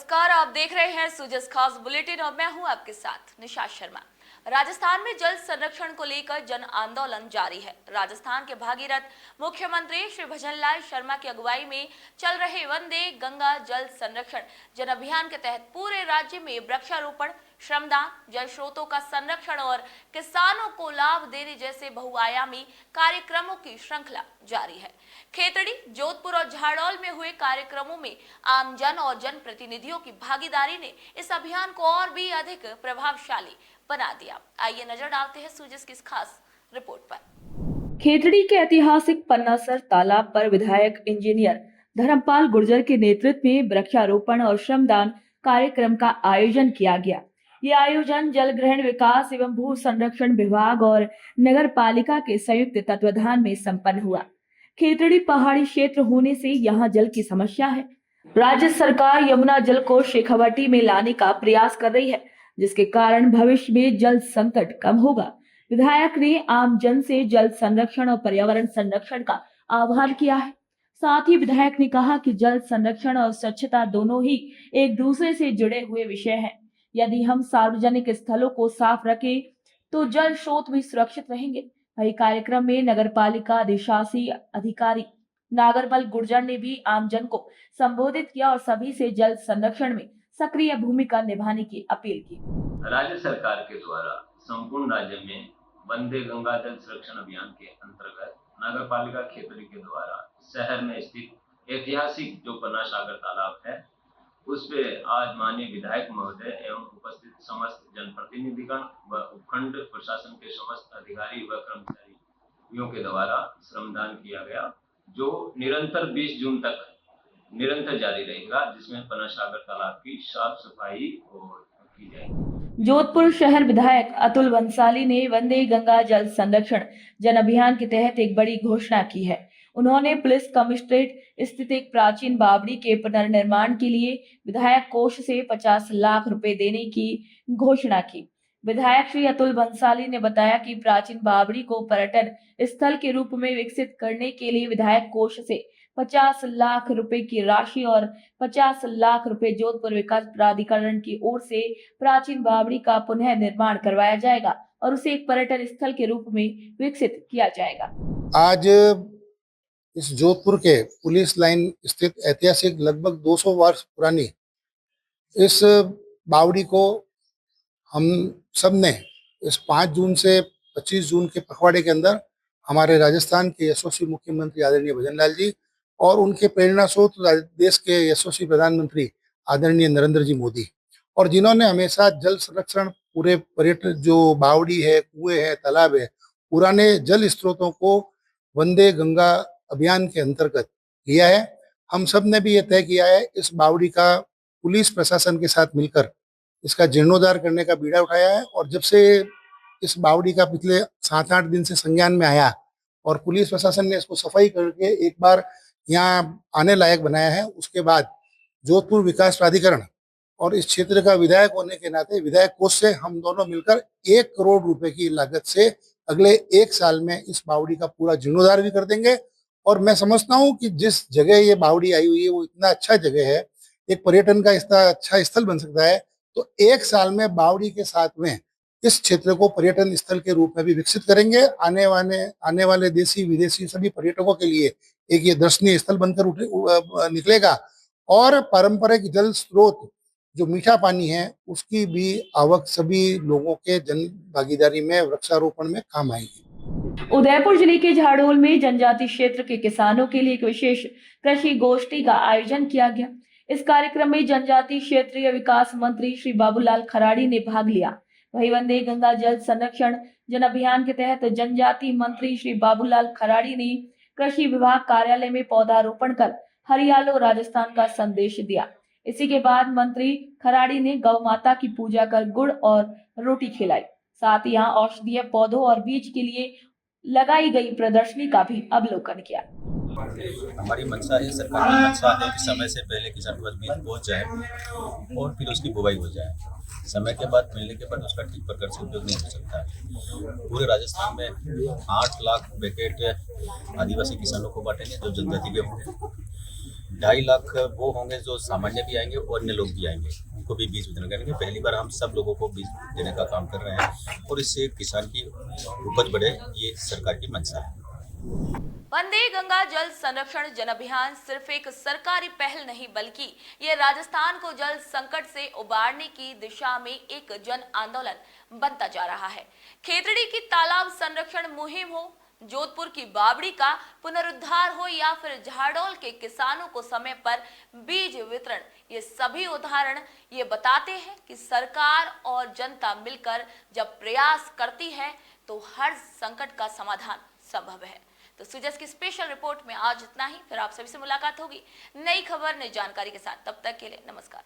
नमस्कार, आप देख रहे हैं सुजस खास बुलेटिन और मैं हूं आपके साथ निशा शर्मा। राजस्थान में जल संरक्षण को लेकर जन आंदोलन जारी है। राजस्थान के भागीरथ मुख्यमंत्री श्री भजनलाल शर्मा की अगुवाई में चल रहे वंदे गंगा जल संरक्षण जन अभियान के तहत पूरे राज्य में वृक्षारोपण, श्रमदान, जल स्रोतों का संरक्षण और किसानों को लाभ देने जैसे बहुआयामी कार्यक्रमों की श्रृंखला जारी है। खेतड़ी, जोधपुर और झाड़ौल में हुए कार्यक्रमों में आमजन और जन प्रतिनिधियों की भागीदारी ने इस अभियान को और भी अधिक प्रभावशाली बना दिया। आइए नजर डालते हैं सुजस की इस खास रिपोर्ट पर। खेतड़ी के ऐतिहासिक पन्नासर तालाब पर विधायक इंजीनियर धर्मपाल गुर्जर के नेतृत्व में वृक्षारोपण और श्रमदान कार्यक्रम का आयोजन किया गया। ये आयोजन जल ग्रहण विकास एवं भू संरक्षण विभाग और नगर पालिका के संयुक्त तत्वाधान में संपन्न हुआ। खेतड़ी पहाड़ी क्षेत्र होने से यहाँ जल की समस्या है। राज्य सरकार यमुना जल को शेखावाटी में लाने का प्रयास कर रही है, जिसके कारण भविष्य में जल संकट कम होगा। विधायक ने आम जन से जल संरक्षण और पर्यावरण संरक्षण का आह्वान किया है। साथ ही विधायक ने कहा कि जल संरक्षण और स्वच्छता दोनों ही एक दूसरे से जुड़े हुए विषय हैं। यदि हम सार्वजनिक स्थलों को साफ रखें तो जल स्रोत भी सुरक्षित रहेंगे। वही कार्यक्रम में नगर पालिका अधिशासी अधिकारी नागरमल गुर्जर ने भी आमजन को संबोधित किया और सभी से जल संरक्षण में सक्रिय भूमिका निभाने की अपील की। राज्य सरकार के द्वारा संपूर्ण राज्य में वंदे गंगा जल संरक्षण अभियान के अंतर्गत नगर पालिका खेतड़ी के द्वारा शहर में स्थित ऐतिहासिक जो पन्ना सागर तालाब है उस पे आज माननीय विधायक महोदय एवं उपस्थित समस्त जनप्रतिनिधिगण व उपखंड प्रशासन के समस्त अधिकारी व कर्मचारियों के द्वारा श्रमदान किया गया, जो निरंतर 20 जून तक निरंतर जारी रहेगा, जिसमें पन्ना सागर तालाब की साफ सफाई की जाएगी। जोधपुर शहर विधायक अतुल बंसाली ने वंदे गंगा जल संरक्षण जन अभियान के तहत एक बड़ी घोषणा की है। उन्होंने पुलिस कमिश्नरेट स्थित एक प्राचीन बावड़ी के पुनर्निर्माण के लिए विधायक कोष से 50 लाख रुपए देने की घोषणा की। विधायक श्री अतुल बंसाली ने बताया कि प्राचीन बावड़ी को पर्यटन स्थल के रूप में विकसित करने के लिए विधायक कोष से 50 लाख रुपए की राशि और 50 लाख रुपए जोधपुर विकास प्राधिकरण की ओर से प्राचीन बावड़ी का पुनः निर्माण करवाया जाएगा और उसे एक पर्यटन स्थल के रूप में विकसित किया जाएगा। आज इस जोधपुर के पुलिस लाइन स्थित ऐतिहासिक लगभग 200 वर्ष पुरानी इस बावड़ी को हम सब ने इस 5 जून से 25 जून के पखवाड़े के अंदर हमारे राजस्थान के यशस्वी मुख्यमंत्री आदरणीय भजनलाल जी और उनके प्रेरणा स्रोत देश के यशस्वी प्रधानमंत्री आदरणीय नरेंद्र जी मोदी, और जिन्होंने हमेशा जल संरक्षण पूरे पर्यटन जो बावड़ी है, कुएं है, तालाब है, पुराने जल स्रोतों को वंदे गंगा अभियान के अंतर्गत किया है। हम सब ने भी ये तय किया है इस बावड़ी का पुलिस प्रशासन के साथ मिलकर इसका जीर्णोद्धार करने का बीड़ा उठाया है। और जब से इस बावड़ी का पिछले 7-8 दिन से संज्ञान में आया और पुलिस प्रशासन ने इसको सफाई करके एक बार यहाँ आने लायक बनाया है, उसके बाद जोधपुर विकास प्राधिकरण और इस क्षेत्र का विधायक होने के नाते विधायक कोष से हम दोनों मिलकर 1 करोड़ रुपए की लागत से अगले 1 साल में इस बावड़ी का पूरा जीर्णोद्धार भी कर देंगे। और मैं समझता हूँ कि जिस जगह ये बावड़ी आई हुई है वो इतना अच्छा जगह है, एक पर्यटन का इतना अच्छा स्थल बन सकता है, तो 1 साल में बावड़ी के साथ में इस क्षेत्र को पर्यटन स्थल के रूप में भी विकसित करेंगे। आने वाले देशी विदेशी सभी पर्यटकों के लिए एक ये दर्शनीय स्थल बनकर निकलेगा और पारंपरिक जल स्रोत जो मीठा पानी है उसकी भी आवक सभी लोगों के जन भागीदारी में वृक्षारोपण में काम आएगी। उदयपुर जिले के झाड़ोल में जनजाति क्षेत्र के किसानों के लिए एक विशेष कृषि गोष्ठी का आयोजन किया गया। इस कार्यक्रम में जनजाति क्षेत्रीय विकास मंत्री श्री बाबूलाल खराड़ी ने भाग लिया। वही वंदे गंगा जल संरक्षण जन अभियान के तहत जनजाति मंत्री श्री बाबूलाल खराड़ी ने कृषि विभाग कार्यालय में पौधारोपण कर हरियालो राजस्थान का संदेश दिया। इसी के बाद मंत्री खराड़ी ने गौ माता की पूजा कर गुड़ और रोटी खिलाई। साथ ही यहाँ औषधीय पौधों और बीज के लिए लगाई गई प्रदर्शनी का भी अवलोकन किया। हमारी मंशा है, सरकार की मंशा है कि समय से पहले किसान के पास बीज पहुंच जाए और फिर उसकी बुवाई हो जाए। समय के बाद मिलने के बाद उसका ठीक प्रकार से उपयोग नहीं हो सकता है। पूरे राजस्थान में 8 लाख पैकेट आदिवासी किसानों को बांटेंगे जो जनजाति के होंगे। 2.5 लाख वो होंगे जो सामान्य भी आएंगे और अन्य लोग भी आएंगे, उनको भी बीज वितरण करेंगे। पहली बार हम सब लोगों को बीज देने का काम कर रहे हैं और इससे किसान की उपज बढ़े, ये सरकार की मंशा है। वंदे गंगा जल संरक्षण जन अभियान सिर्फ एक सरकारी पहल नहीं, बल्कि ये राजस्थान को जल संकट से उबारने की दिशा में एक जन आंदोलन बनता जा रहा है। खेतड़ी की तालाब संरक्षण मुहिम हो, जोधपुर की बावड़ी का पुनरुद्धार हो या फिर झाड़ोल के किसानों को समय पर बीज वितरण, ये सभी उदाहरण ये बताते हैं कि सरकार और जनता मिलकर जब प्रयास करती है तो हर संकट का समाधान संभव है। तो सुजस की स्पेशल रिपोर्ट में आज इतना ही। फिर आप सभी से मुलाकात होगी नई खबर, नई जानकारी के साथ। तब तक के लिए नमस्कार।